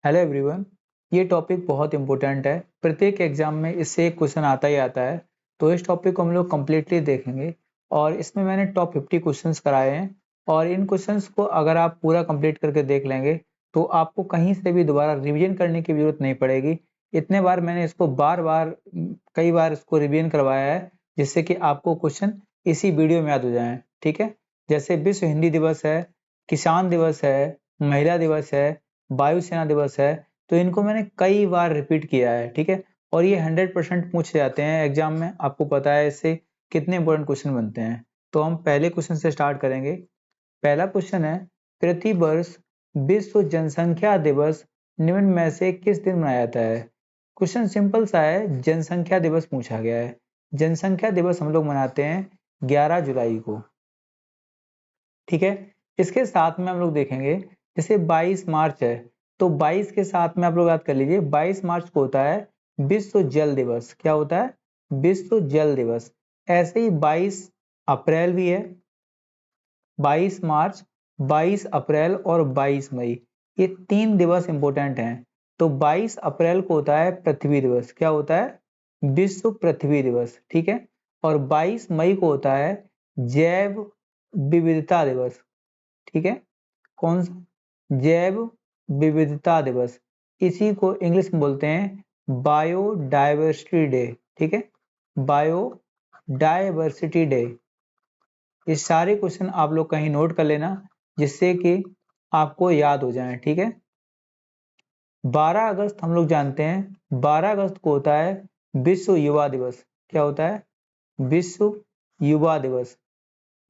Hello everyone. ये topic बहुत important है, प्रत्येक एग्जाम में इससे एक क्वेश्चन आता ही आता है। तो इस टॉपिक को हम लोग कम्प्लीटली देखेंगे और इसमें मैंने टॉप 50 क्वेश्चंस कराए हैं और इन क्वेश्चंस को अगर आप पूरा कंप्लीट करके देख लेंगे तो आपको कहीं से भी दोबारा रिवीजन करने की जरूरत नहीं पड़ेगी। इतने बार मैंने इसको बार बार कई बार इसको रिवीजन करवाया है जिससे कि आपको क्वेश्चन इसी वीडियो में याद हो जाए। ठीक है, जैसे विश्व हिंदी दिवस है, किसान दिवस है, महिला दिवस है, वायुसेना दिवस है, तो इनको मैंने कई बार रिपीट किया है। ठीक है, और ये 100% पूछे जाते हैं एग्जाम में, आपको पता है इससे कितने इंपॉर्टेंट क्वेश्चन बनते हैं। तो हम पहले क्वेश्चन से स्टार्ट करेंगे। पहला क्वेश्चन है, प्रति वर्ष विश्व जनसंख्या दिवस निम्न में से किस दिन मनाया जाता है। क्वेश्चन सिंपल सा है, जनसंख्या दिवस पूछा गया है। जनसंख्या दिवस हम लोग मनाते हैं 11 जुलाई को। ठीक है, इसके साथ में हम लोग देखेंगे जैसे 22 मार्च है, तो 22 के साथ में आप लोग याद कर लीजिए 22 मार्च को होता है विश्व जल दिवस। क्या होता है? विश्व जल दिवस। ऐसे ही 22 अप्रैल भी है, 22 मार्च, 22 अप्रैल और 22 मई, ये 3 दिवस इंपॉर्टेंट हैं। तो 22 अप्रैल को होता है पृथ्वी दिवस। क्या होता है? विश्व पृथ्वी दिवस। ठीक है, और 22 मई को होता है जैव विविधता दिवस। ठीक है, कौन सा? जैव विविधता दिवस। इसी को इंग्लिश में बोलते हैं बायोडायवर्सिटी डे। ठीक है, बायोडायवर्सिटी डे। ये सारे क्वेश्चन आप लोग कहीं नोट कर लेना जिससे कि आपको याद हो जाए। ठीक है, 12 अगस्त हम लोग जानते हैं, 12 अगस्त को होता है विश्व युवा दिवस। क्या होता है? विश्व युवा दिवस।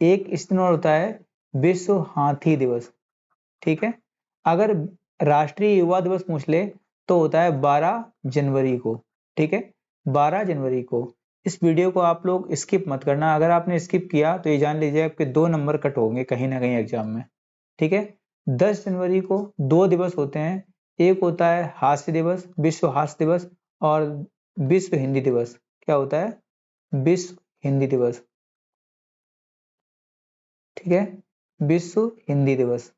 एक इस दिन और होता है विश्व हाथी दिवस। ठीक है, अगर राष्ट्रीय युवा दिवस पूछ ले तो होता है 12 जनवरी को। ठीक है, 12 जनवरी को। इस वीडियो को आप लोग स्किप मत करना, अगर आपने स्किप किया तो ये जान लीजिए आपके 2 नंबर कट होंगे कहीं ना कहीं एग्जाम में। ठीक है, 10 जनवरी को 2 दिवस होते हैं, एक होता है हास्य दिवस, विश्व हास्य दिवस, और विश्व हिंदी दिवस। क्या होता है? विश्व हिंदी दिवस। ठीक है, विश्व हिंदी दिवस।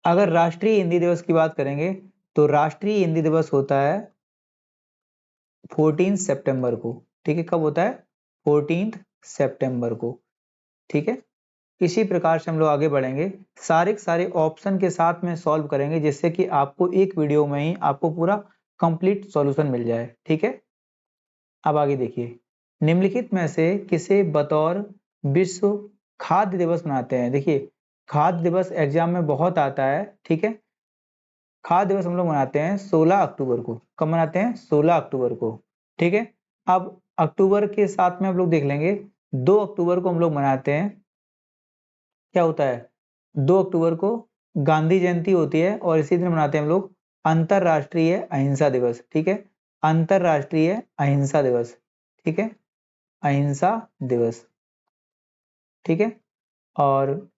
अगर राष्ट्रीय हिंदी दिवस की बात करेंगे तो राष्ट्रीय हिंदी दिवस होता है 14 सितंबर को। ठीक है, कब होता है? 14 सितंबर को। ठीक है, इसी प्रकार से हम लोग आगे बढ़ेंगे, सारे के सारे ऑप्शन के साथ में सॉल्व करेंगे जिससे कि आपको एक वीडियो में ही आपको पूरा कंप्लीट सॉल्यूशन मिल जाए। ठीक है, अब आगे देखिए, निम्नलिखित में से किसे बतौर विश्व खाद्य दिवस मनाते हैं। देखिए, खाद्य दिवस एग्जाम में बहुत आता है। ठीक है, खाद्य दिवस हम लोग मनाते हैं 16 अक्टूबर को। कब मनाते हैं? 16 अक्टूबर को। ठीक है, अब अक्टूबर के साथ में हम लोग देख लेंगे, 2 अक्टूबर को हम लोग मनाते हैं, क्या होता है? 2 अक्टूबर को गांधी जयंती होती है और इसी दिन मनाते हैं हम लोग अंतरराष्ट्रीय अहिंसा दिवस। ठीक है, अंतरराष्ट्रीय अहिंसा दिवस। ठीक है, अहिंसा दिवस। ठीक है, और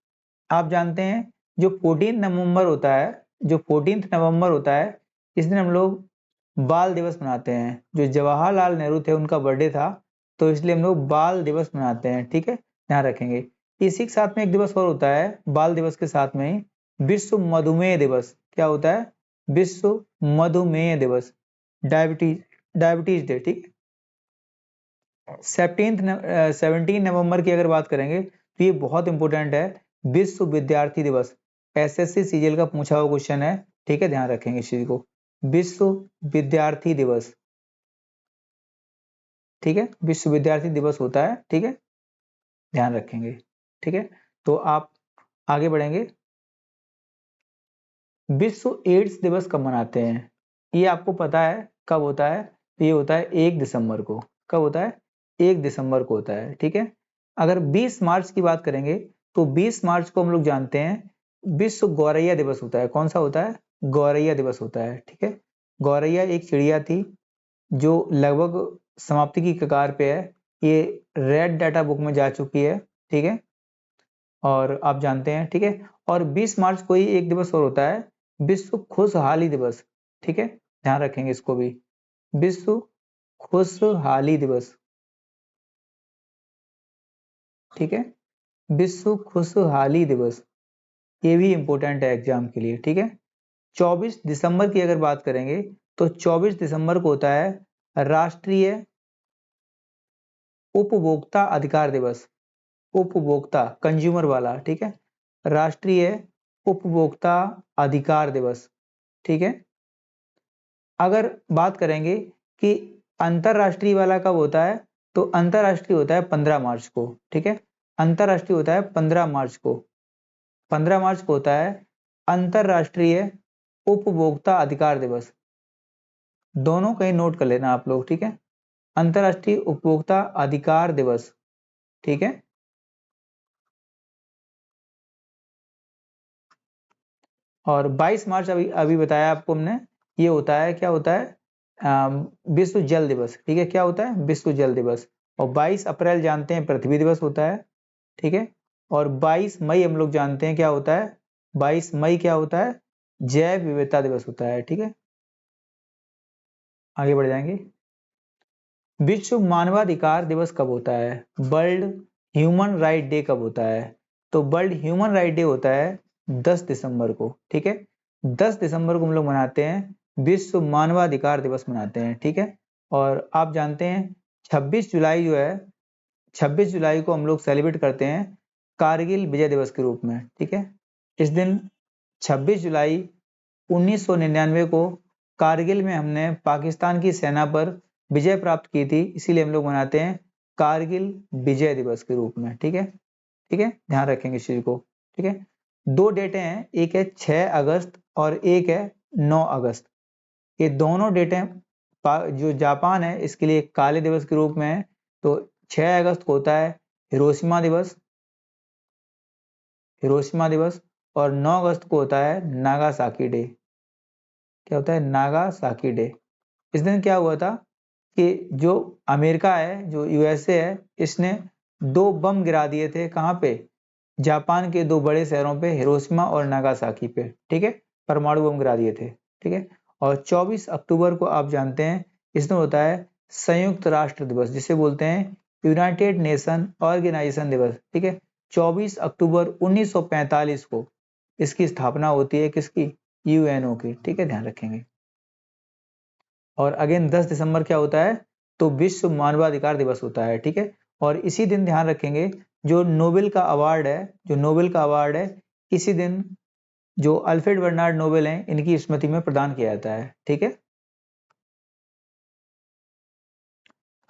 आप जानते हैं जो 14 नवंबर होता है, जो 14 नवंबर होता है, इस दिन हम लोग बाल दिवस मनाते हैं। जो जवाहरलाल नेहरू थे उनका बर्थडे था, तो इसलिए हम लोग बाल दिवस मनाते हैं। ठीक है, ध्यान रखेंगे। इसी के साथ में एक दिवस और होता है बाल दिवस के साथ में ही, विश्व मधुमेह दिवस। क्या होता है? विश्व मधुमेह दिवस, डायबिटीज डायबिटीज डे। ठीक है, 17 नवंबर की अगर बात करेंगे तो ये बहुत इंपॉर्टेंट है, विश्व विद्यार्थी दिवस। एसएससी सीजीएल का पूछा हुआ क्वेश्चन है। ठीक है, ध्यान रखेंगे इस चीज को, विश्व विद्यार्थी दिवस। ठीक है, विश्व विद्यार्थी दिवस होता है। ठीक है, ध्यान रखेंगे। ठीक है, तो आप आगे बढ़ेंगे। विश्व एड्स दिवस कब मनाते हैं? ये आपको पता है कब होता है? तो ये होता है 1 दिसंबर को। कब होता है? 1 दिसंबर को होता है। ठीक है, अगर 20 मार्च की बात करेंगे तो 20 मार्च को हम लोग जानते हैं विश्व गौरैया दिवस होता है। कौन सा होता है? गौरैया दिवस होता है। ठीक है, गौरैया एक चिड़िया थी जो लगभग समाप्ति की कगार पे है, ये रेड डाटा बुक में जा चुकी है। ठीक है, और आप जानते हैं। ठीक है, और 20 मार्च को ही एक दिवस और होता है, विश्व खुशहाली दिवस। ठीक है, ध्यान रखेंगे इसको भी, विश्व खुशहाली दिवस। ठीक है, विश्व खुशहाली दिवस, ये भी इंपॉर्टेंट है एग्जाम के लिए। ठीक है, 24 दिसंबर की अगर बात करेंगे तो 24 दिसंबर को होता है राष्ट्रीय उपभोक्ता अधिकार दिवस। उपभोक्ता कंज्यूमर वाला, ठीक है, राष्ट्रीय उपभोक्ता अधिकार दिवस, ठीक है। अगर बात करेंगे कि अंतरराष्ट्रीय वाला कब होता है, तो अंतरराष्ट्रीय होता है 15 मार्च को, ठीक है। अंतरराष्ट्रीय होता है 15 मार्च को। 15 मार्च को होता है अंतरराष्ट्रीय उपभोक्ता अधिकार दिवस। दोनों कहीं नोट कर लेना आप लोग, ठीक है। अंतरराष्ट्रीय उपभोक्ता अधिकार दिवस, ठीक है। और 22 मार्च अभी अभी बताया आपको हमने, ये होता है, क्या होता है, विश्व जल दिवस, ठीक है। क्या होता है, विश्व जल दिवस। और 22 अप्रैल जानते हैं पृथ्वी दिवस होता है, ठीक है। और 22 मई हम लोग जानते हैं क्या होता है, 22 मई क्या होता है, जैव विविधता दिवस होता है, ठीक है। आगे बढ़ जाएंगे। विश्व मानवाधिकार दिवस कब होता है, वर्ल्ड ह्यूमन राइट डे कब होता है, तो वर्ल्ड ह्यूमन राइट डे होता है 10 दिसंबर को, ठीक है। 10 दिसंबर को हम लोग मनाते हैं विश्व मानवाधिकार दिवस मनाते हैं, ठीक है। और आप जानते हैं 26 जुलाई जो है, 26 जुलाई को हम लोग सेलिब्रेट करते हैं कारगिल विजय दिवस के रूप में, ठीक है। इस दिन 26 जुलाई 1999 को कारगिल में हमने पाकिस्तान की सेना पर विजय प्राप्त की थी, इसीलिए हम लोग मनाते हैं कारगिल विजय दिवस के रूप में, ठीक है। ठीक है, ध्यान रखेंगे इस चीज को, ठीक है। दो डेटें हैं, एक है 6 अगस्त और एक है 9 अगस्त। ये दोनों डेटें जो जापान है इसके लिए काले दिवस के रूप में है। तो 6 अगस्त को होता है हिरोशिमा दिवस, हिरोशिमा दिवस। और 9 अगस्त को होता है नागासाकी डे। क्या होता है, नागासाकी डे। इस दिन क्या हुआ था कि जो अमेरिका है, जो यूएसए है, इसने 2 बम गिरा दिए थे, कहाँ पे, जापान के 2 बड़े शहरों पे, हिरोशिमा और नागासाकी पे, ठीक है। परमाणु बम गिरा दिए थे, ठीक है। और 24 अक्टूबर को आप जानते हैं इस दिन होता है संयुक्त राष्ट्र दिवस, जिसे बोलते हैं यूनाइटेड नेशन ऑर्गेनाइजेशन दिवस, ठीक है। 24 अक्टूबर 1945 को इसकी स्थापना होती है, किसकी, यूएनओ की, ठीक है, ध्यान रखेंगे। और अगेन 10 दिसंबर क्या होता है, तो विश्व मानवाधिकार दिवस होता है, ठीक है। और इसी दिन ध्यान रखेंगे जो नोबेल का अवार्ड है, जो नोबेल का अवार्ड है, इसी दिन जो अल्फ्रेड बर्नार्ड नोबेल हैं इनकी स्मृति में प्रदान किया जाता है, ठीक है।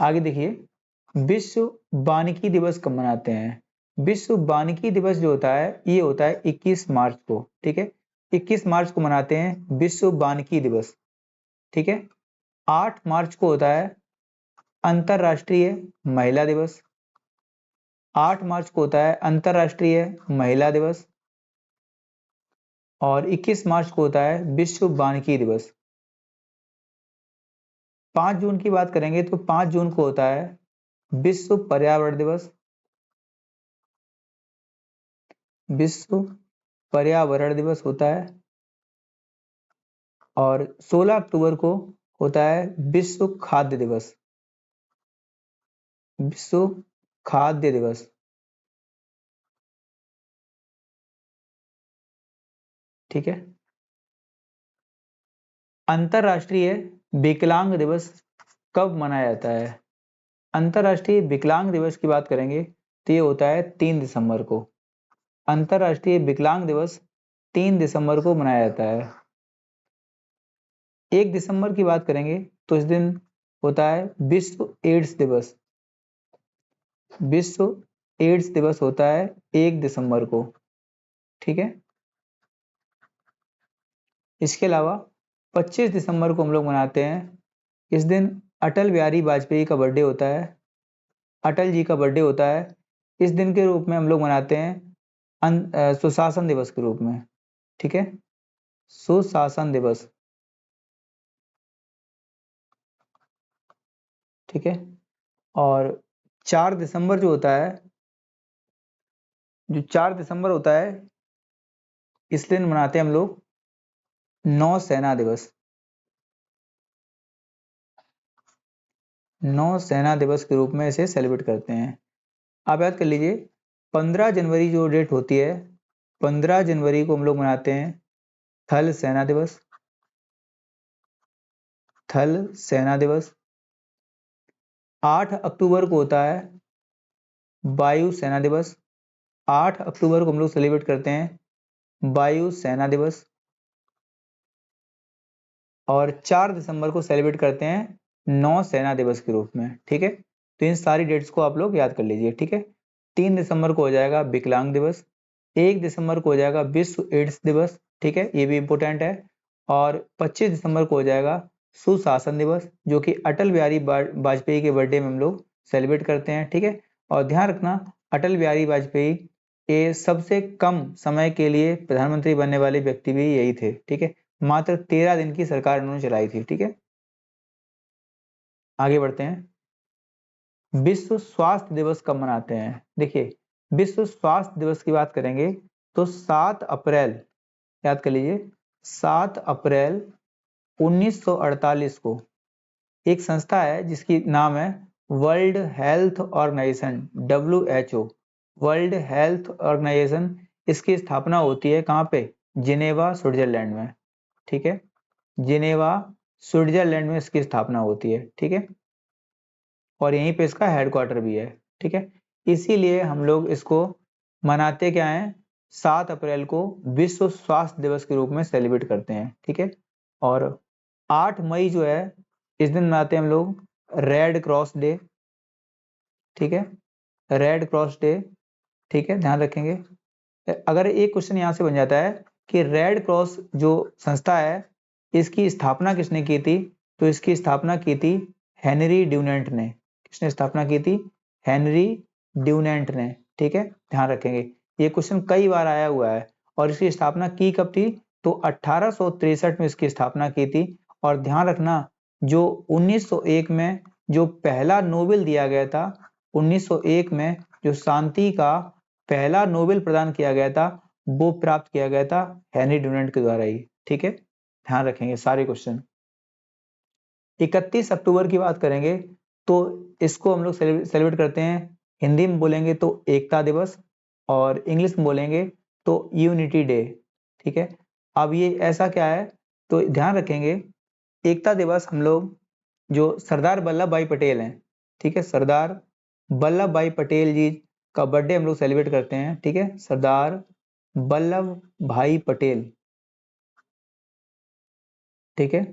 आगे देखिए विश्व वानिकी दिवस कब मनाते हैं। विश्व वानिकी दिवस जो होता है ये होता है 21 मार्च को, ठीक है। 21 मार्च को मनाते हैं विश्व वानिकी दिवस, ठीक है। 8 मार्च को होता है अंतरराष्ट्रीय महिला दिवस। 8 मार्च को होता है अंतरराष्ट्रीय महिला दिवस। और 21 मार्च को होता है विश्व वानिकी दिवस। 5 जून की बात करेंगे तो 5 जून को होता है विश्व पर्यावरण दिवस। विश्व पर्यावरण दिवस होता है। और 16 अक्टूबर को होता है विश्व खाद्य दिवस। विश्व खाद्य दिवस, ठीक है। अंतरराष्ट्रीय विकलांग दिवस कब मनाया जाता है। अंतरराष्ट्रीय विकलांग दिवस की बात करेंगे तो ये होता है 3 दिसंबर को। अंतरराष्ट्रीय विकलांग दिवस 3 दिसंबर को मनाया जाता है। 1 दिसंबर की बात करेंगे तो इस दिन होता है विश्व एड्स दिवस। विश्व एड्स दिवस होता है 1 दिसंबर को, ठीक है। इसके अलावा 25 दिसंबर को हम लोग मनाते हैं, इस दिन अटल बिहारी वाजपेयी का बर्थडे होता है। अटल जी का बर्थडे होता है। इस दिन के रूप में हम लोग मनाते हैं सुशासन दिवस के रूप में, ठीक है। सुशासन दिवस, ठीक है। और 4 दिसंबर जो होता है, जो 4 दिसंबर होता है, इस दिन मनाते हैं हम लोग नौसेना दिवस। नौसेना दिवस के रूप में इसे सेलिब्रेट करते हैं। आप याद कर लीजिए 15 जनवरी जो डेट होती है, 15 जनवरी को हम लोग मनाते हैं थल सेना दिवस। थल सेना दिवस। 8 अक्टूबर को होता है वायु सेना दिवस। 8 अक्टूबर को हम लोग सेलिब्रेट करते हैं वायु सेना दिवस। और 4 दिसंबर को सेलिब्रेट करते हैं नौ सेना दिवस के रूप में। ठीक है, तो इन सारी डेट्स को आप लोग याद कर लीजिए। ठीक है, 3 दिसंबर को हो जाएगा विकलांग दिवस। 1 दिसंबर को हो जाएगा विश्व एड्स दिवस। ठीक है, ये भी इंपॉर्टेंट है। और 25 दिसंबर को हो जाएगा सुशासन दिवस, जो कि अटल बिहारी वाजपेयी के बर्थडे में हम लोग सेलिब्रेट करते हैं। ठीक है, और ध्यान रखना अटल बिहारी वाजपेयी ये सबसे कम समय के लिए प्रधानमंत्री बनने वाले व्यक्ति भी यही थे। ठीक है, मात्र 13 दिन की सरकार उन्होंने चलाई थी। ठीक है, आगे बढ़ते हैं। विश्व स्वास्थ्य दिवस कब मनाते हैं? देखिए, विश्व स्वास्थ्य दिवस की बात करेंगे तो 7 अप्रैल, याद कर लीजिए, 7 अप्रैल 1948 को एक संस्था है जिसकी नाम है world health organisation, WHO, world health organisation. इसकी स्थापना होती है कहाँ पे? जिनेवा, स्विट्जरलैंड में। ठीक है, जिनेवा, स्विट्जरलैंड में इसकी स्थापना होती है। ठीक है, और यहीं पे इसका हेडक्वार्टर भी है। ठीक है, इसीलिए हम लोग इसको मनाते क्या हैं? 7 अप्रैल को विश्व स्वास्थ्य दिवस के रूप में सेलिब्रेट करते हैं। ठीक है, और 8 मई जो है इस दिन मनाते हैं हम लोग रेड क्रॉस डे। ठीक है, रेड क्रॉस डे। ठीक है, ध्यान रखेंगे। अगर एक क्वेश्चन यहाँ से बन जाता है कि रेड क्रॉस जो संस्था है इसकी स्थापना किसने की थी, तो इसकी स्थापना की थी हेनरी ड्यूनेंट ने। किसने स्थापना की थी? हेनरी ड्यूनेंट ने। ठीक है, ध्यान रखेंगे, ये क्वेश्चन कई बार आया हुआ है। और इसकी स्थापना की कब थी? तो 1863 में इसकी स्थापना की थी। और ध्यान रखना जो 1901 में जो पहला नोबेल दिया गया था, 1901 में जो शांति का पहला नोबेल प्रदान किया गया था वो प्राप्त किया गया था हेनरी ड्यूनेंट के द्वारा ही। ठीक है, ध्यान रखेंगे सारे क्वेश्चन। 31 अक्टूबर की बात करेंगे तो इसको हम लोग सेलिब्रेट करते हैं, हिंदी में बोलेंगे तो एकता दिवस और इंग्लिश में बोलेंगे तो यूनिटी डे। ठीक है, अब ये ऐसा क्या है तो ध्यान रखेंगे, एकता दिवस हम लोग जो सरदार वल्लभ भाई पटेल हैं, ठीक है, सरदार वल्लभ भाई पटेल जी का बर्थडे हम लोग सेलिब्रेट करते हैं। ठीक है, सरदार वल्लभ भाई पटेल। ठीक है,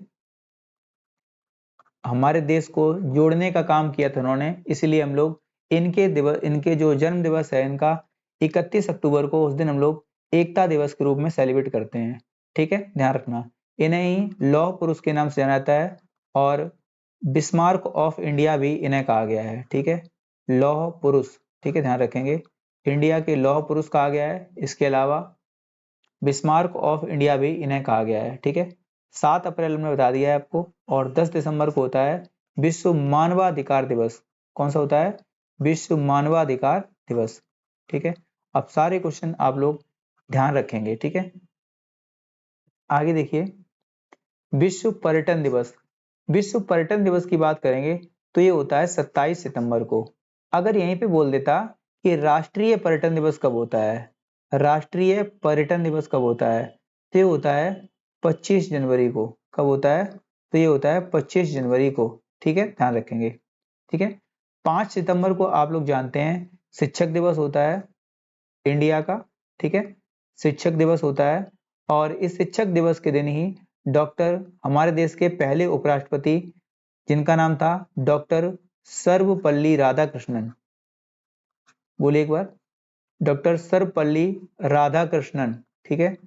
हमारे देश को जोड़ने का काम किया था उन्होंने, इसलिए हम लोग इनके जो जन्म दिवस है इनका 31 अक्टूबर को, उस दिन हम लोग एकता दिवस के रूप में सेलिब्रेट करते हैं। ठीक है, ध्यान रखना, इन्हें ही लौह पुरुष के नाम से जाना जाता है और बिस्मार्क ऑफ इंडिया भी इन्हें कहा गया है। ठीक है, लौह पुरुष। ठीक है, ध्यान रखेंगे, इंडिया के लौह पुरुष कहा गया है। इसके अलावा बिस्मार्क ऑफ इंडिया भी इन्हें कहा गया है। ठीक है, 7 अप्रैल में बता दिया है आपको। और 10 दिसंबर को होता है विश्व मानवाधिकार दिवस। कौन सा होता है? विश्व मानवाधिकार दिवस। ठीक है, अब सारे क्वेश्चन आप लोग ध्यान रखेंगे। ठीक है, आगे देखिए, विश्व पर्यटन दिवस। विश्व पर्यटन दिवस की बात करेंगे तो ये होता है 27 सितंबर को। अगर यहीं पे बोल देता कि राष्ट्रीय पर्यटन दिवस कब होता है, राष्ट्रीय पर्यटन दिवस कब होता है, तो ये होता है 25 जनवरी को। कब होता है? तो ये होता है 25 जनवरी को। ठीक है, ध्यान रखेंगे। ठीक है, 5 सितंबर को आप लोग जानते हैं शिक्षक दिवस होता है इंडिया का। ठीक है, शिक्षक दिवस होता है। और इस शिक्षक दिवस के दिन ही डॉक्टर, हमारे देश के पहले उपराष्ट्रपति जिनका नाम था डॉक्टर सर्वपल्ली राधाकृष्णन, बोलिए एक बार, डॉक्टर सर्वपल्ली राधाकृष्णन। ठीक है,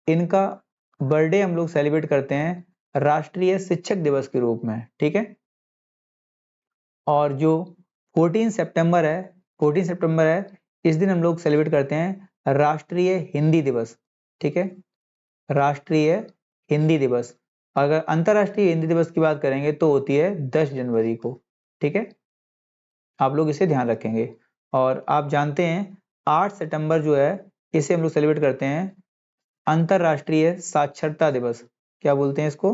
इनका बर्थडे हम लोग सेलिब्रेट करते हैं राष्ट्रीय शिक्षक दिवस के रूप में। ठीक है, और जो 14 सितंबर है, 14 सितंबर है, इस दिन हम लोग सेलिब्रेट करते हैं राष्ट्रीय हिंदी दिवस। ठीक है, राष्ट्रीय हिंदी दिवस। अगर अंतरराष्ट्रीय हिंदी दिवस की बात करेंगे तो होती है 10 जनवरी को। ठीक है, आप लोग इसे ध्यान रखेंगे। और आप जानते हैं 8 सितंबर जो है इसे हम लोग सेलिब्रेट करते हैं अंतरराष्ट्रीय साक्षरता दिवस। क्या बोलते हैं इसको?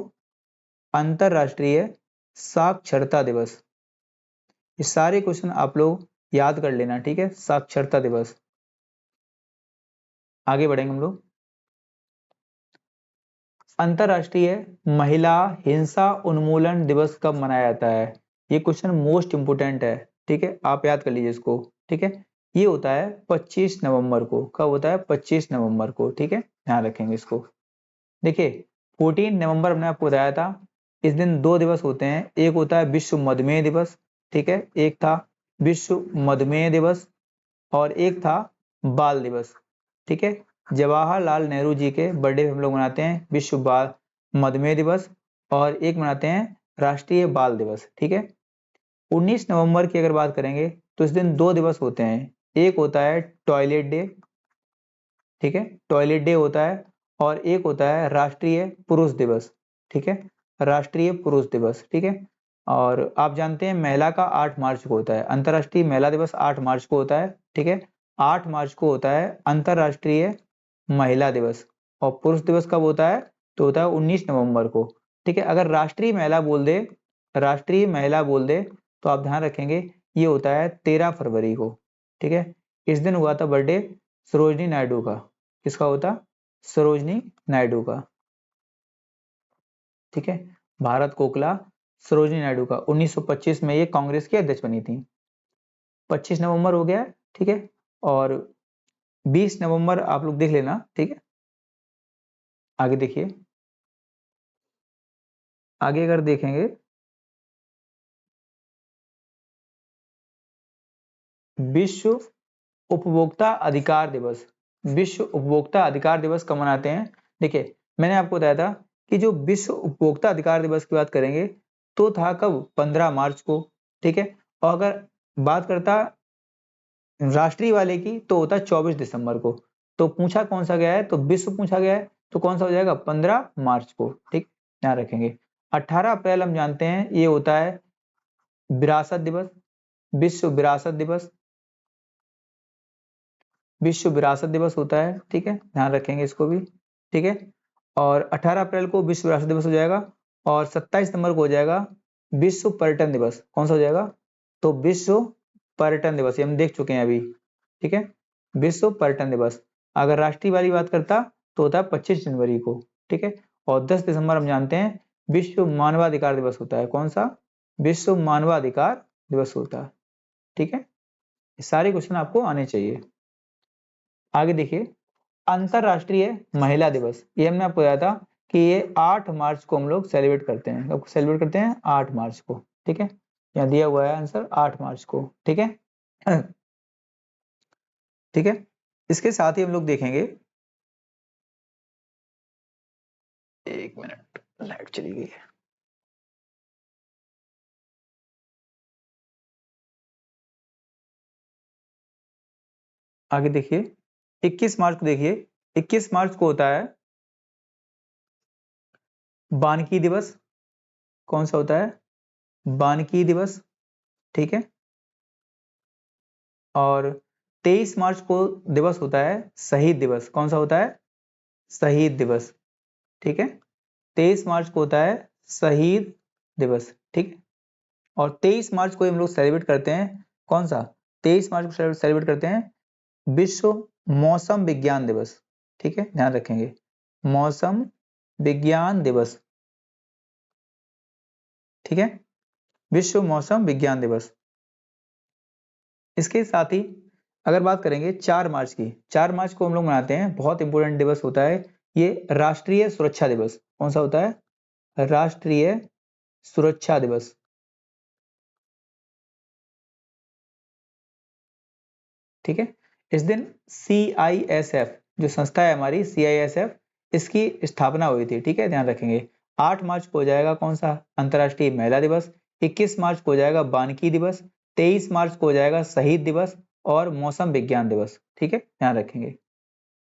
अंतरराष्ट्रीय साक्षरता दिवस। ये सारे क्वेश्चन आप लोग याद कर लेना। ठीक है, साक्षरता दिवस। आगे बढ़ेंगे हम लोग। अंतरराष्ट्रीय महिला हिंसा उन्मूलन दिवस कब मनाया जाता है? ये क्वेश्चन मोस्ट इंपोर्टेंट है, ठीक है, आप याद कर लीजिए इसको, ठीक है। ये होता है 25 नवंबर को। कब होता है? 25 नवंबर को, ठीक है, ध्यान रखेंगे इसको। देखिए 14 नवंबर हमने आपको बताया था, इस दिन दो दिवस होते हैं, एक होता है विश्व मधुमेह दिवस, ठीक है, एक था विश्व मधुमेह दिवस और एक था बाल दिवस, ठीक है। जवाहरलाल नेहरू जी के बर्थडे हम लोग मनाते हैं विश्व बाल मधुमेह दिवस और एक मनाते हैं राष्ट्रीय बाल दिवस, ठीक है। 19 नवंबर की अगर बात करेंगे तो इस दिन दो दिवस होते हैं, एक होता है टॉयलेट डे, ठीक है, टॉयलेट डे होता है, और एक होता है राष्ट्रीय पुरुष दिवस, ठीक है, राष्ट्रीय पुरुष दिवस, ठीक है। और आप जानते हैं महिला का 8 मार्च को होता है, अंतर्राष्ट्रीय महिला दिवस 8 मार्च को होता है, ठीक है। 8 मार्च को होता है अंतर्राष्ट्रीय महिला दिवस, और पुरुष दिवस कब होता है? तो होता है 19 नवंबर को, ठीक है। अगर राष्ट्रीय महिला बोल दे, राष्ट्रीय महिला बोल दे तो आप ध्यान रखेंगे ये होता है 13 फरवरी को, ठीक है। इस दिन हुआ था बर्थडे सरोजनी नायडू का। किसका होता? सरोजनी नायडू का, ठीक है, भारत कोकला सरोजनी नायडू का। 1925 में ये कांग्रेस की अध्यक्ष बनी थी। 25 नवंबर हो गया है, ठीक है, और 20 नवंबर आप लोग देख लेना, ठीक है। आगे देखिए, आगे अगर देखेंगे विश्व उपभोक्ता अधिकार दिवस, विश्व उपभोक्ता अधिकार दिवस कब मनाते हैं? देखिए मैंने आपको बताया था कि जो विश्व उपभोक्ता अधिकार दिवस की बात करेंगे तो था कब? 15 मार्च को, ठीक है। और अगर बात करता राष्ट्रीय वाले की तो होता है 24 दिसंबर को। तो पूछा कौन सा गया है? तो विश्व पूछा गया है, तो कौन सा हो जाएगा? 15 मार्च को, ठीक, ध्यान रखेंगे। 18 अप्रैल हम जानते हैं ये होता है विरासत दिवस, विश्व विरासत दिवस, विश्व विरासत दिवस होता है, ठीक है, ध्यान रखेंगे इसको भी, ठीक है। और 18 अप्रैल को विश्व विरासत दिवस हो जाएगा, और 27 नंबर को हो जाएगा विश्व पर्यटन दिवस। कौन सा हो जाएगा? तो विश्व पर्यटन दिवस, ये हम देख चुके हैं अभी, ठीक है, विश्व पर्यटन दिवस। अगर राष्ट्रीय वाली बात करता तो होता है 25 जनवरी को, ठीक है। और 10 दिसंबर हम जानते हैं विश्व मानवाधिकार दिवस होता है। कौन सा? विश्व मानवाधिकार दिवस होता है, ठीक है। ये सारे क्वेश्चन आपको आने चाहिए। आगे देखिए, अंतरराष्ट्रीय महिला दिवस, ये हमने आपको बताया था कि ये 8 मार्च को हम लोग सेलिब्रेट करते हैं। कब सेलिब्रेट करते हैं? 8 मार्च को, ठीक है, यहाँ दिया हुआ है आंसर 8 मार्च को, ठीक है। ठीक है, इसके साथ ही हम लोग देखेंगे, एक मिनट लाइट चली गई है। आगे देखिए 21 मार्च को, देखिए 21 मार्च को होता है वानिकी दिवस। कौन सा होता है? वानिकी दिवस, ठीक है। और 23 मार्च को दिवस होता है शहीद दिवस। कौन सा होता है? शहीद दिवस, ठीक है। 23 मार्च को होता है शहीद दिवस, ठीक है। और 23 मार्च को हम लोग सेलिब्रेट करते हैं, कौन सा? 23 मार्च को सेलिब्रेट करते हैं विश्व मौसम विज्ञान दिवस, ठीक है, ध्यान रखेंगे, मौसम विज्ञान दिवस, ठीक है, विश्व मौसम विज्ञान दिवस। इसके साथ ही अगर बात करेंगे 4 मार्च की, 4 मार्च को हम लोग मनाते हैं, बहुत इंपॉर्टेंट दिवस होता है ये, राष्ट्रीय सुरक्षा दिवस। कौन सा होता है? राष्ट्रीय सुरक्षा दिवस, ठीक है। इस दिन CISF जो संस्था है हमारी, CISF, इसकी स्थापना हुई थी, ठीक है, ध्यान रखेंगे। 8 मार्च को हो जाएगा कौन सा? अंतर्राष्ट्रीय महिला दिवस। 21 मार्च को हो जाएगा वानिकी दिवस। 23 मार्च को हो जाएगा शहीद दिवस और मौसम विज्ञान दिवस, ठीक है, ध्यान रखेंगे।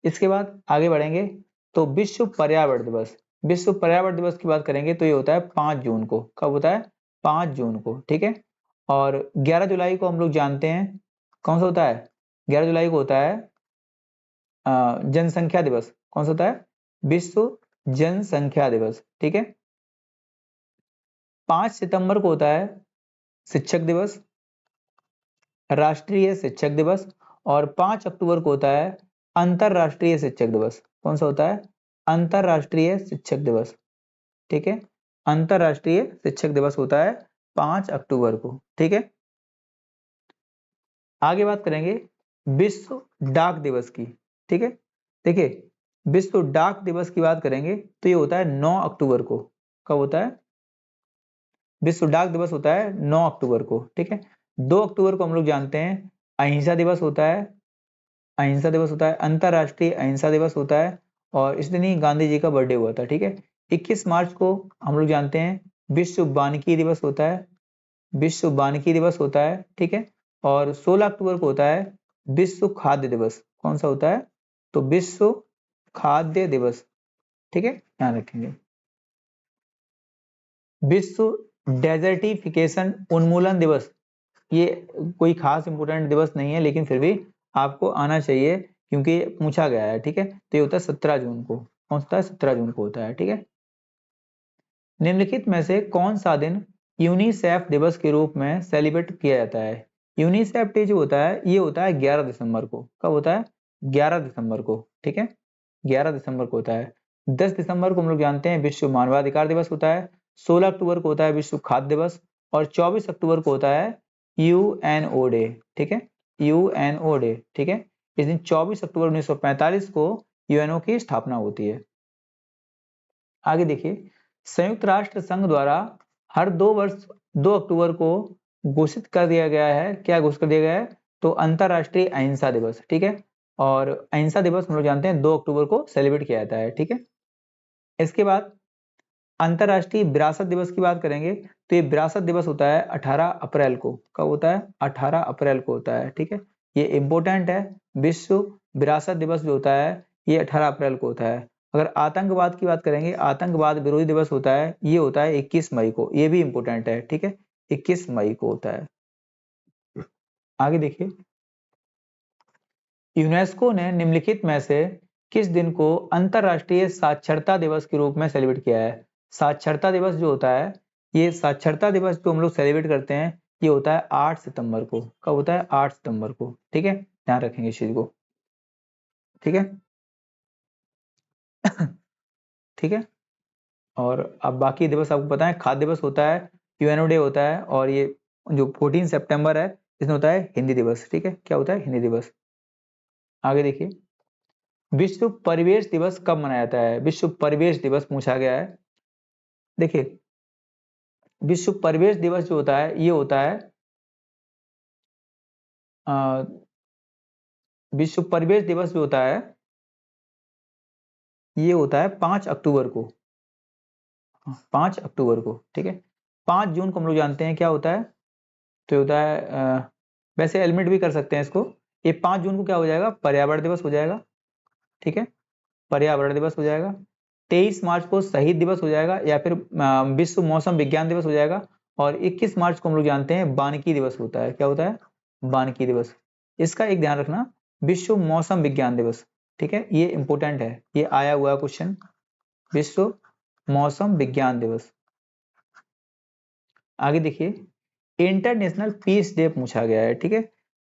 इसके बाद आगे बढ़ेंगे तो विश्व पर्यावरण दिवस, विश्व पर्यावरण दिवस की बात करेंगे तो ये होता है 5 जून को। कब होता है? 5 जून को, ठीक है। और 11 जुलाई को हम लोग जानते हैं कौन सा होता है? 11 जुलाई को होता है जनसंख्या दिवस। कौन सा होता है? विश्व जनसंख्या दिवस, ठीक है। 5 सितंबर को होता है शिक्षक दिवस, राष्ट्रीय शिक्षक दिवस। और 5 अक्टूबर को होता है अंतरराष्ट्रीय शिक्षक दिवस। कौन सा होता है? अंतरराष्ट्रीय शिक्षक दिवस, ठीक है, अंतरराष्ट्रीय शिक्षक दिवस होता है 5 अक्टूबर को, ठीक है। आगे बात करेंगे विश्व डाक दिवस की, ठीक है। देखिए विश्व डाक दिवस की बात करेंगे तो ये होता है 9 अक्टूबर को। कब होता है? विश्व डाक दिवस होता है 9 अक्टूबर को, ठीक है। 2 अक्टूबर को हम लोग जानते हैं अहिंसा दिवस होता है, अहिंसा दिवस होता है, अंतरराष्ट्रीय अहिंसा दिवस होता है, और इस दिन ही गांधी जी का बर्थडे हुआ था, ठीक है। 21 मार्च को हम लोग जानते हैं विश्व वानिकी दिवस होता है, विश्व वानिकी दिवस होता है, ठीक है। और 16 अक्टूबर को होता है विश्व खाद्य दिवस। कौन सा होता है? तो विश्व खाद्य दिवस, ठीक है, ध्यान रखेंगे। विश्व डेजर्टिफिकेशन उन्मूलन दिवस, ये कोई खास इंपोर्टेंट दिवस नहीं है, लेकिन फिर भी आपको आना चाहिए क्योंकि पूछा गया है, ठीक है। तो ये होता है 17 जून को। कौन सा? 17 जून को होता है, ठीक है। निम्नलिखित में से कौन सा दिन यूनिसेफ दिवस के रूप में सेलिब्रेट किया जाता है? यूनिसेफ डे जो होता है ये होता है 11 दिसंबर को। कब होता है? 11 दिसंबर को, ठीक है, 11 दिसंबर को होता है। 10 दिसंबर को हम लोग जानते हैं विश्व मानवाधिकार दिवस होता है, 16 अक्टूबर को होता है विश्व खाद्य दिवस, और 24 अक्टूबर को होता है यूएनओ डे, ठीक है, यूएनओ डे, ठीक है। इस दिन 24 अक्टूबर 1945 को यूएनओ की स्थापना होती है। आगे देखिए, संयुक्त राष्ट्र संघ द्वारा हर 2 वर्ष 2 अक्टूबर को घोषित कर दिया गया है। क्या घोषित कर दिया गया है? तो अंतरराष्ट्रीय अहिंसा दिवस, ठीक है। और अहिंसा दिवस हम लोग जानते हैं 2 अक्टूबर को सेलिब्रेट किया जाता है, ठीक है। इसके बाद अंतरराष्ट्रीय विरासत दिवस की बात करेंगे तो ये विरासत दिवस होता है 18 अप्रैल को। कब होता है? 18 अप्रैल को होता है, ठीक है। ये इंपॉर्टेंट है, विश्व विरासत दिवस जो होता है ये 18 अप्रैल को होता है। अगर आतंकवाद की बात करेंगे, आतंकवाद विरोधी दिवस होता है, ये होता है 21 मई को। ये भी इंपॉर्टेंट है, ठीक है, 21 मई को होता है। आगे देखिए, यूनेस्को ने निम्नलिखित में से किस दिन को अंतरराष्ट्रीय साक्षरता दिवस के रूप में सेलिब्रेट किया है? साक्षरता दिवस जो होता है, ये साक्षरता दिवस जो हम लोग सेलिब्रेट करते हैं ये होता है 8 सितंबर को। कब होता है? 8 सितंबर को, ठीक है, ध्यान रखेंगे इस चीज को, ठीक है। ठीक है, और अब बाकी दिवस आपको पता है, खाद्य दिवस होता है, यूएनओ डे होता है, और ये जो 14 सितंबर है इसमें होता है हिंदी दिवस, ठीक है। क्या होता है? हिंदी दिवस। आगे देखिए, विश्व परिवेश दिवस कब मनाया जाता है? विश्व परिवेश दिवस पूछा गया है। देखिए विश्व परिवेश दिवस जो होता है ये होता है विश्व परिवेश दिवस जो होता है ये होता है 5 अक्टूबर को। 5 अक्टूबर को, ठीक है। 5 जून को हम लोग जानते हैं क्या होता है, तो होता है वैसे एलिमिट भी कर सकते हैं इसको। ये 5 जून को क्या हो जाएगा? पर्यावरण दिवस हो जाएगा, ठीक है, पर्यावरण दिवस हो जाएगा। 23 मार्च को शहीद दिवस हो जाएगा, या फिर विश्व मौसम विज्ञान दिवस हो जाएगा। और 21 मार्च को हम लोग जानते हैं वानिकी दिवस होता है। क्या होता है? वानिकी दिवस। इसका एक ध्यान रखना, विश्व मौसम विज्ञान दिवस, ठीक है, ये इंपोर्टेंट है, ये आया हुआ क्वेश्चन, विश्व मौसम विज्ञान दिवस। आगे देखिए, इंटरनेशनल पीस डे पूछा गया है, ठीक है।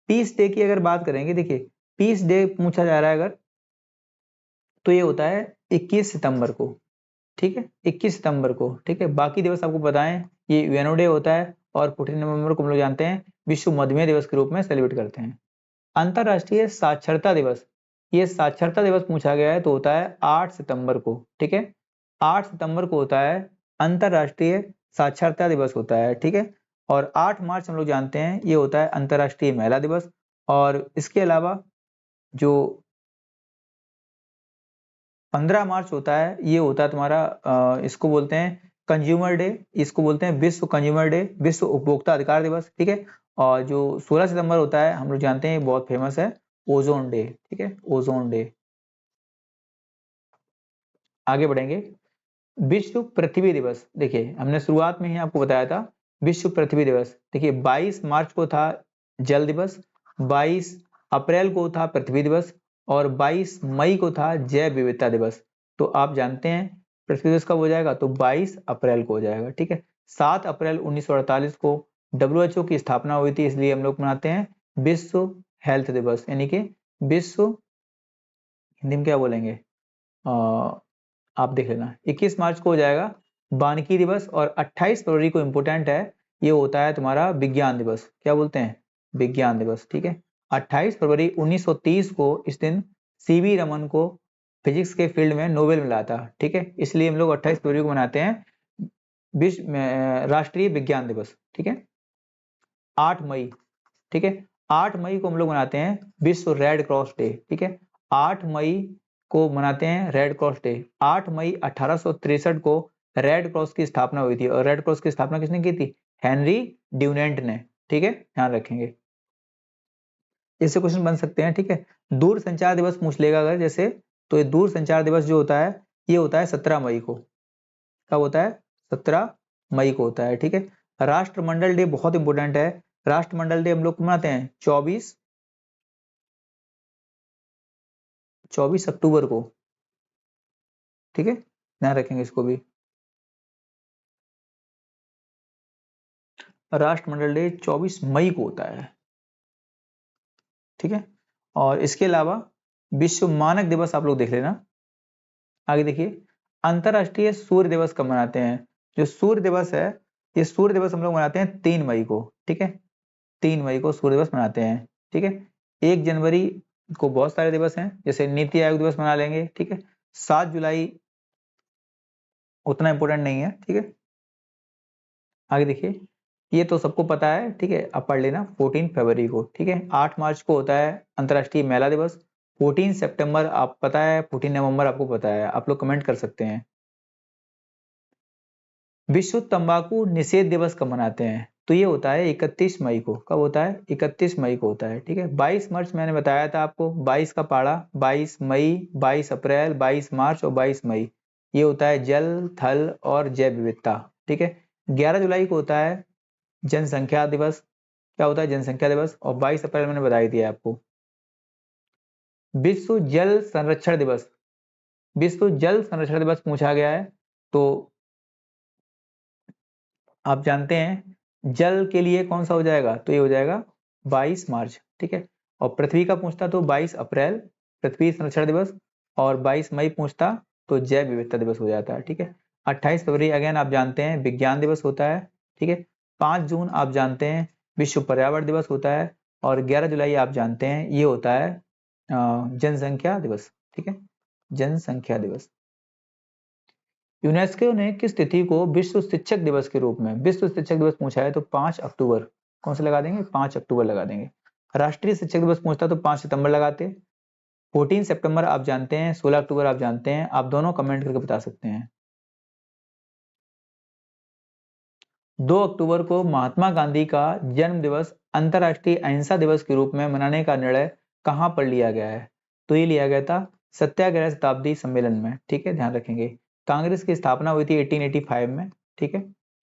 पीस डे की अगर बात करेंगे, देखिए पीस डे पूछा जा रहा है अगर, तो ये होता है 21 सितंबर को, ठीक है, 21 सितंबर को, ठीक है। बाकी दिवस आपको बताएं, ये यूएनओ डे होता है, और 14 नवंबर को हम लोग जानते हैं विश्व मधुमेह दिवस के रूप में सेलिब्रेट करते हैं। अंतरराष्ट्रीय साक्षरता दिवस, ये साक्षरता दिवस पूछा गया है तो होता है 8 सितंबर को, ठीक है, 8 सितंबर को होता है अंतरराष्ट्रीय साक्षरता दिवस होता है, ठीक है। और 8 मार्च हम लोग जानते हैं ये होता है अंतरराष्ट्रीय महिला दिवस। और इसके अलावा जो 15 मार्च होता है ये होता है तुम्हारा इसको बोलते हैं कंज्यूमर डे, इसको बोलते हैं विश्व कंज्यूमर डे, विश्व उपभोक्ता अधिकार दिवस, ठीक है। और जो 16 सितंबर होता है हम लोग जानते हैं बहुत फेमस है ओजोन डे, ठीक है, ओजोन डे। आगे बढ़ेंगे, विश्व पृथ्वी दिवस। देखिए हमने शुरुआत में ही आपको बताया था विश्व पृथ्वी दिवस। देखिए 22 मार्च को था जल दिवस, 22 अप्रैल को था पृथ्वी दिवस, और 22 मई को था जैव विविधता दिवस। तो आप जानते हैं पृथ्वी दिवस कब हो जाएगा? तो 22 अप्रैल को हो जाएगा, ठीक है। 7 अप्रैल 1948 को WHO की स्थापना हुई थी, इसलिए हम लोग मनाते हैं विश्व हेल्थ दिवस, यानी कि विश्व, हिंदी में क्या बोलेंगे, आप देख लेना। 21 मार्च को हो जाएगा वानिकी दिवस, और 28 फरवरी को इम्पोर्टेंट है, ये होता है तुम्हारा विज्ञान दिवस। क्या बोलते हैं? विज्ञान दिवस। ठीक है, 28 फरवरी 1930 को इस दिन सीवी रमन को फिजिक्स के फील्ड में नोबेल मिला था। ठीक है, इसलिए हम लोग 28 फरवरी को मनाते हैं विश्व राष्ट्रीय विज्ञान दिवस। ठीक है, 8 मई, ठीक है, 8 मई को हम लोग मनाते हैं विश्व रेड क्रॉस डे। ठीक है, 8 मई को मनाते हैं रेड क्रॉस डे। 8 मई 1863 को रेड क्रॉस की स्थापना हुई थी, और रेड क्रॉस की स्थापना किसने की थी? हेनरी ड्यूनेंट ने। ठीक है, ध्यान रखेंगे। इससे क्वेश्चन बन सकते हैं। ठीक है, दूर संचार दिवस पूछ लेगा अगर जैसे, तो ये दूर संचार दिवस जो होता है ये होता है 17 मई को। कब होता है? 17 मई को होता है। ठीक है, राष्ट्रमंडल डे बहुत इंपोर्टेंट है। राष्ट्रमंडल डे हम लोग मनाते हैं 24 अक्टूबर को। ठीक है, ध्यान रखेंगे इसको भी। राष्ट्रमंडल डे 24 मई को होता है। ठीक है, और इसके अलावा विश्व मानक दिवस आप लोग देख लेना। आगे देखिए, अंतरराष्ट्रीय सूर्य दिवस कब मनाते हैं? जो सूर्य दिवस है, ये सूर्य दिवस हम लोग मनाते हैं 3 मई को। ठीक है, 3 मई को सूर्य दिवस मनाते हैं। ठीक है, 1 जनवरी को बहुत सारे दिवस हैं, जैसे नीति आयोग दिवस मना लेंगे। ठीक है, 7 जुलाई उतना इंपोर्टेंट नहीं है। ठीक है, आगे देखिए, ये तो सबको पता है। ठीक है, अब पढ़ लेना 14 फरवरी को। ठीक है, 8 मार्च को होता है अंतर्राष्ट्रीय महिला दिवस। 14 सितंबर आप पता है, 14 नवंबर आपको पता है, आप लोग कमेंट कर सकते हैं। विश्व तंबाकू निषेध दिवस कब मनाते हैं? तो ये होता है 31 मई को। कब होता है? 31 मई को होता है। ठीक है, 22 मार्च मैंने बताया था आपको, 22 का पाड़ा, 22 मई, 22 अप्रैल, 22 मार्च और 22 मई, ये होता है जल, थल और जैव विविधता। ठीक है, 11 जुलाई को होता है जनसंख्या दिवस। क्या होता है? जनसंख्या दिवस। और 22 अप्रैल मैंने बता ही दिया आपको। विश्व जल संरक्षण दिवस, विश्व जल संरक्षण दिवस पूछा गया है, तो आप जानते हैं जल के लिए कौन सा हो जाएगा? तो ये हो जाएगा 22 मार्च। ठीक है, और पृथ्वी का पूछता तो 22 अप्रैल पृथ्वी संरक्षण दिवस, और 22 मई पूछता तो जैव विविधता दिवस हो जाता है। ठीक है, 28 फरवरी अगेन आप जानते हैं विज्ञान दिवस होता है। ठीक है, 5 जून आप जानते हैं विश्व पर्यावरण दिवस होता है, और 11 जुलाई आप जानते हैं ये होता है जनसंख्या दिवस। ठीक है, जनसंख्या दिवस। यूनेस्को ने किस तिथि को विश्व शिक्षक दिवस के रूप में, विश्व शिक्षक दिवस पूछा है तो 5 अक्टूबर, कौन से लगा देंगे? 5 अक्टूबर लगा देंगे। राष्ट्रीय शिक्षक दिवस पूछता तो 5 सितंबर लगाते। 14 सितंबर आप जानते हैं, 16 अक्टूबर आप जानते हैं, आप दोनों कमेंट करके बता सकते हैं। 2 अक्टूबर को महात्मा गांधी का जन्म दिवस अंतरराष्ट्रीय अहिंसा दिवस के रूप में मनाने का निर्णय कहां पर लिया गया है? तो ये लिया गया था सत्याग्रह शताब्दी सम्मेलन में। ठीक है, ध्यान रखेंगे। कांग्रेस की स्थापना हुई थी 1885 में। ठीक है,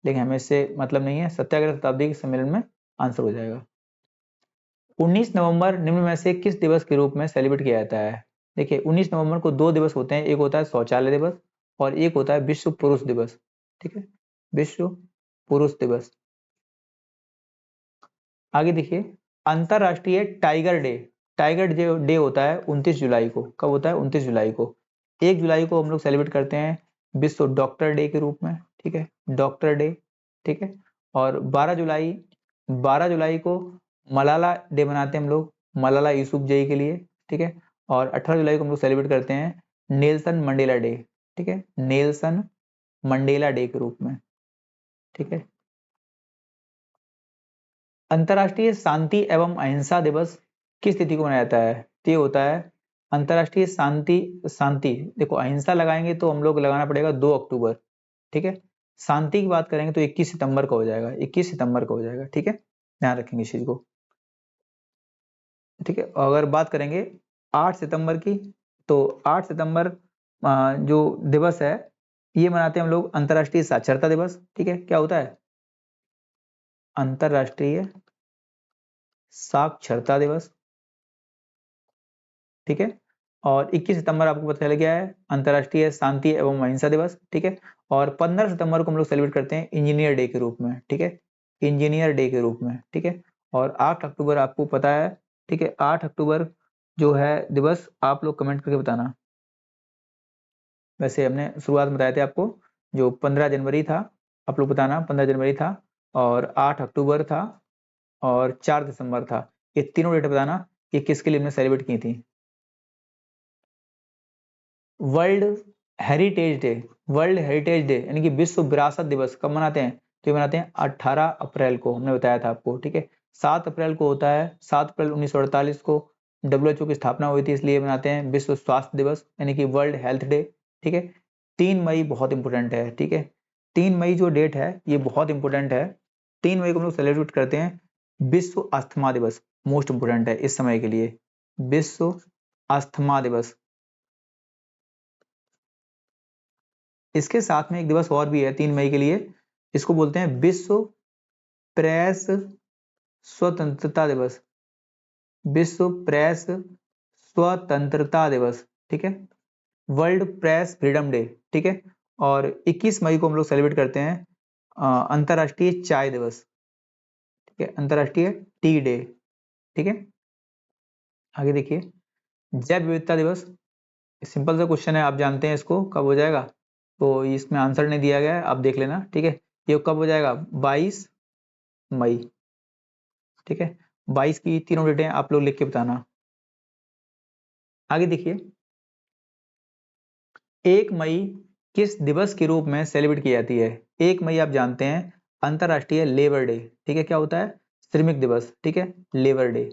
लेकिन हमें इससे मतलब नहीं है, सत्याग्रह शताब्दी के सम्मेलन में आंसर हो जाएगा। 19 नवंबर निम्न में से किस दिवस के रूप में सेलिब्रेट किया जाता है? देखिए, 19 नवंबर को 2 दिवस होते हैं, एक होता है शौचालय दिवस और एक होता है विश्व पुरुष दिवस। ठीक है, विश्व पुरुष दिवस। आगे देखिए, अंतरराष्ट्रीय टाइगर डे, टाइगर डे होता है 29 जुलाई को। कब होता है? 29 जुलाई को। 1 जुलाई को हम लोग सेलिब्रेट करते हैं विश्व डॉक्टर डे के रूप में। ठीक है, डॉक्टर डे। ठीक है, और 12 जुलाई को मलाला डे मनाते हैं हम लोग, मलाला यूसुफजई के लिए। ठीक है, और 18 जुलाई को हम लोग सेलिब्रेट करते हैं नेल्सन मंडेला डे। ठीक है, नेल्सन मंडेला डे के रूप में। ठीक है, अंतर्राष्ट्रीय शांति एवं अहिंसा दिवस किस तिथि को मनाया जाता है? तो ये होता है अंतर्राष्ट्रीय शांति, शांति देखो अहिंसा लगाएंगे तो हम लोग लगाना पड़ेगा 2 अक्टूबर। ठीक है, शांति की बात करेंगे तो 21 सितंबर का हो जाएगा, 21 सितंबर का हो जाएगा। ठीक है, ध्यान रखेंगे इस चीज को। ठीक है, अगर बात करेंगे 8 सितंबर की, तो 8 सितंबर जो दिवस है ये मनाते हैं हम लोग अंतर्राष्ट्रीय साक्षरता दिवस। ठीक है, क्या होता है? अंतर्राष्ट्रीय साक्षरता दिवस। ठीक है, और 21 सितंबर आपको पता चल गया है अंतर्राष्ट्रीय शांति एवं अहिंसा दिवस। ठीक है, और 15 सितंबर को हम लोग सेलिब्रेट करते हैं इंजीनियर डे के रूप में। ठीक है, इंजीनियर डे के रूप में। ठीक है, और 8 अक्टूबर आपको पता है। ठीक है, 8 अक्टूबर जो है दिवस आप लोग कमेंट करके बताना। वैसे हमने शुरुआत में बताए थे आपको, जो 15 जनवरी था, आप लोग बताना 15 जनवरी था, और 8 अक्टूबर था, और 4 दिसंबर था। ये तीनों डेट बताना कि किसके लिए हमने सेलिब्रेट की थी। World heritage day, world heritage day यानी कि विश्व विरासत दिवस कब मनाते हैं? तो ये मनाते हैं 18 अप्रैल को, हमने बताया था आपको, ठीक है। 7 अप्रैल को होता है, 7 अप्रैल 1948 को WHO की स्थापना हुई थी, इसलिए मनाते हैं विश्व स्वास्थ्य दिवस यानी कि वर्ल्ड हेल्थ डे, ठीक है। 3 मई बहुत इंपॉर्टेंट है, ठीक है। 3 मई जो डेट है ये बहुत इंपॉर्टेंट है। 3 मई को हम लोग सेलिब्रेट करते हैं विश्व अस्थमा दिवस, मोस्ट इंपोर्टेंट है इस समय के लिए, विश्व अस्थमा दिवस। इसके साथ में एक दिवस और भी है 3 मई के लिए, इसको बोलते हैं विश्व प्रेस स्वतंत्रता दिवस, विश्व प्रेस स्वतंत्रता दिवस, ठीक है, वर्ल्ड प्रेस फ्रीडम डे, ठीक है। और 21 मई को हम लोग सेलिब्रेट करते हैं अंतर्राष्ट्रीय चाय दिवस, ठीक है, अंतर्राष्ट्रीय टी डे, ठीक है। आगे देखिए, जैव विविधता दिवस, सिंपल सा क्वेश्चन है, आप जानते हैं इसको कब हो जाएगा, तो इसमें आंसर नहीं दिया गया है, आप देख लेना, ठीक है। ये कब हो जाएगा? 22 मई, ठीक है। 22 की तीनों डेटें आप लोग लिख के बताना। आगे देखिए, 1 मई किस दिवस के रूप में सेलिब्रेट की जाती है? 1 मई आप जानते हैं अंतरराष्ट्रीय लेबर डे, ठीक है। क्या होता है? श्रमिक दिवस, ठीक है, लेबर डे,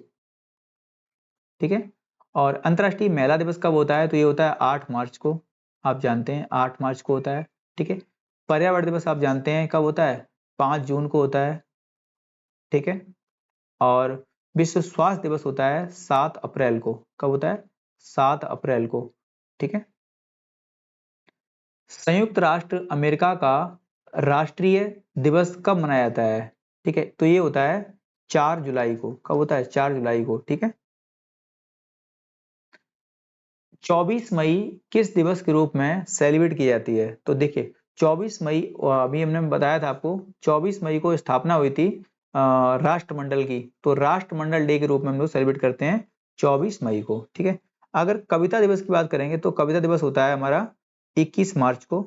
ठीक है। और अंतरराष्ट्रीय महिला दिवस कब होता है? तो ये होता है 8 मार्च को, आप जानते हैं 8 मार्च को होता है, ठीक है। पर्यावरण दिवस आप जानते हैं कब होता है? 5 जून को होता है, ठीक है। और विश्व स्वास्थ्य दिवस होता है 7 अप्रैल को, कब होता है? 7 अप्रैल को, ठीक है। संयुक्त राष्ट्र अमेरिका का राष्ट्रीय दिवस कब मनाया जाता है? ठीक है, तो ये होता है 4 जुलाई को, कब होता है? 4 जुलाई को, ठीक है। 24 मई किस दिवस के रूप में सेलिब्रेट की जाती है? तो देखिए 24 मई, अभी हमने बताया था आपको, 24 मई को स्थापना हुई थी राष्ट्रमंडल की, तो राष्ट्रमंडल डे के रूप में हम लोग सेलिब्रेट करते हैं 24 मई को, ठीक है। अगर कविता दिवस की बात करेंगे तो कविता दिवस होता है हमारा 21 मार्च को,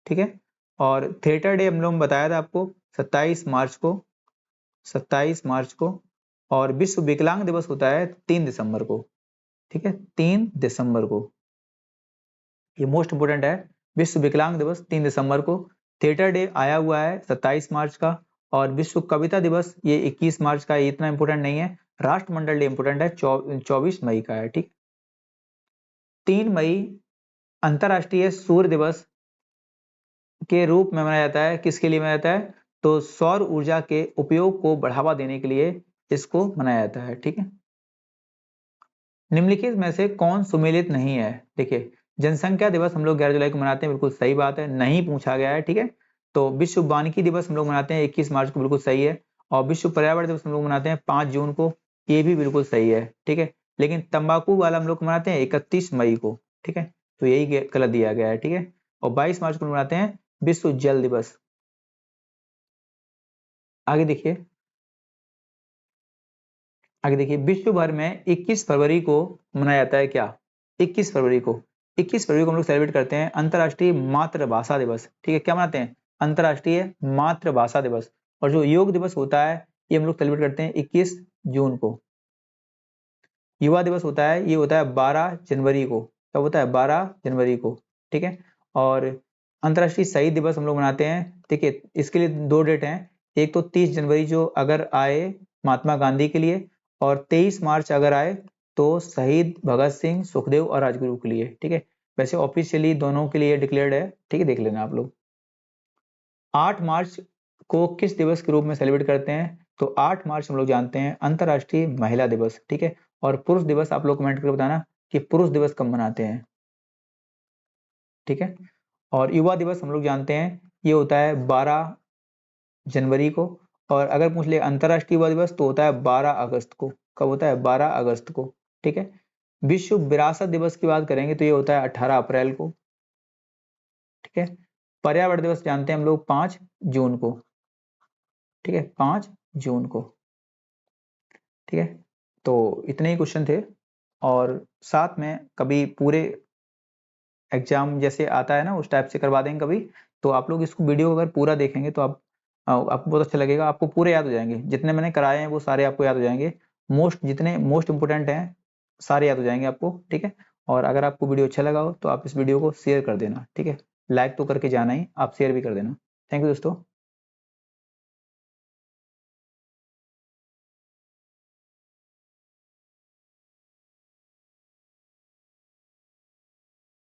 ठीक है। और थिएटर डे हम लोग बताया था आपको 27 मार्च को, 27 मार्च को। और विश्व विकलांग दिवस होता है 3 दिसंबर को, ठीक है, 3 दिसंबर को, ये मोस्ट इंपोर्टेंट है। विश्व विकलांग दिवस 3 दिसंबर को। थिएटर डे आया हुआ है 27 मार्च का। और विश्व कविता दिवस ये 21 मार्च का है, इतना इंपोर्टेंट नहीं है। राष्ट्रमंडल डे इंपोर्टेंट है, 24 मई का है, ठीक। 3 मई अंतरराष्ट्रीय सूर्य दिवस के रूप में मनाया जाता है, किसके लिए मनाया जाता है? तो सौर ऊर्जा के उपयोग को बढ़ावा देने के लिए इसको मनाया जाता है, ठीक है। निम्नलिखित में से कौन सुमेलित नहीं है? देखिए, जनसंख्या दिवस हम लोग 11 जुलाई को मनाते हैं, बिल्कुल सही बात है, नहीं पूछा गया है, ठीक है। तो विश्व वानिकी दिवस हम लोग मनाते हैं 21 मार्च को, बिल्कुल सही है। और विश्व पर्यावरण दिवस हम लोग मनाते हैं 5 जून को, ये भी बिल्कुल सही है, ठीक है। लेकिन तंबाकू वाला हम लोग मनाते हैं 31 मई को, ठीक है, तो यही गलत दिया गया है, ठीक है। और 22 मार्च को मनाते हैं विश्व जल दिवस। आगे देखिए, आगे देखिए, विश्व भर में 21 फरवरी को मनाया जाता है क्या? 21 फरवरी को, 21 फरवरी को हम लोग सेलिब्रेट करते हैं अंतर्राष्ट्रीय मातृभाषा दिवस, ठीक है। क्या मनाते हैं? अंतर्राष्ट्रीय मातृभाषा दिवस। और जो योग दिवस होता है ये हम लोग सेलिब्रेट करते हैं 21 जून को। युवा दिवस होता है, ये होता है 12 जनवरी को, कब होता है? 12 जनवरी को, ठीक है। और अंतर्राष्ट्रीय शहीद दिवस हम लोग मनाते हैं, ठीक है। इसके लिए 2 डेट हैं, एक तो 30 जनवरी जो अगर आए महात्मा गांधी के लिए, और 23 मार्च अगर आए तो शहीद भगत सिंह, सुखदेव और राजगुरु के लिए, ठीक है। वैसे ऑफिशियली दोनों के लिए डिक्लेयर्ड है, ठीक है, देख लेना आप लोग। 8 मार्च को किस दिवस के रूप में सेलिब्रेट करते हैं? तो 8 मार्च हम लोग जानते हैं अंतर्राष्ट्रीय महिला दिवस, ठीक है। और पुरुष दिवस आप लोग कमेंट करके बताना कि पुरुष दिवस कब मनाते हैं, ठीक है। और युवा दिवस हम लोग जानते हैं ये होता है 12 जनवरी को। और अगर पूछ ले अंतर्राष्ट्रीय युवा दिवस तो होता है 12 अगस्त को, कब होता है? 12 अगस्त को, ठीक है। विश्व विरासत दिवस की बात करेंगे तो ये होता है 18 अप्रैल को, ठीक है। पर्यावरण दिवस जानते हैं हम लोग 5 जून को, ठीक है, 5 जून को, ठीक है। तो इतने ही क्वेश्चन थे, और साथ में कभी पूरे एग्जाम जैसे आता है ना उस टाइप से करवा देंगे कभी। तो आप लोग इसको वीडियो अगर पूरा देखेंगे तो आपको बहुत अच्छा लगेगा, आपको पूरे याद हो जाएंगे, जितने मैंने कराए हैं वो सारे आपको याद हो जाएंगे। जितने मोस्ट इंपोर्टेंट हैं सारे याद हो जाएंगे आपको, ठीक है। और अगर आपको वीडियो अच्छा लगा हो तो आप इस वीडियो को शेयर कर देना, ठीक है। लाइक तो करके जाना ही, आप शेयर भी कर देना। थैंक यू दोस्तों।